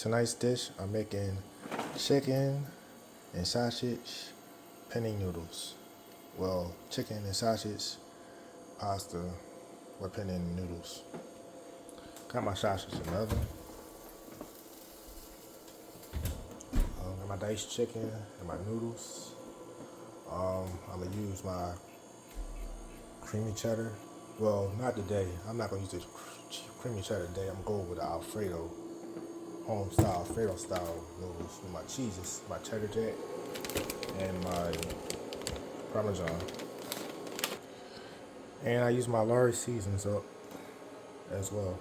Tonight's dish, I'm making chicken and sausage penne noodles. Well, chicken and sausage pasta with penne noodles. Got my sausage in the oven. Got my diced chicken and my noodles. I'm gonna use my creamy cheddar. Well, not today. I'm not gonna use this creamy cheddar today. I'm going with the Alfredo, home style, Alfredo style noodles with my cheeses, my cheddar jack, and my Parmesan. And I use my Lawry seasons up as well.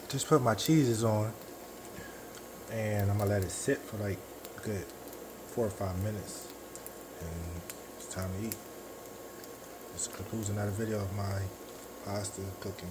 Just put my cheeses on, and I'm gonna let it sit for like a good 4 or 5 minutes, and it's time to eat. This concludes another video of my pasta cooking.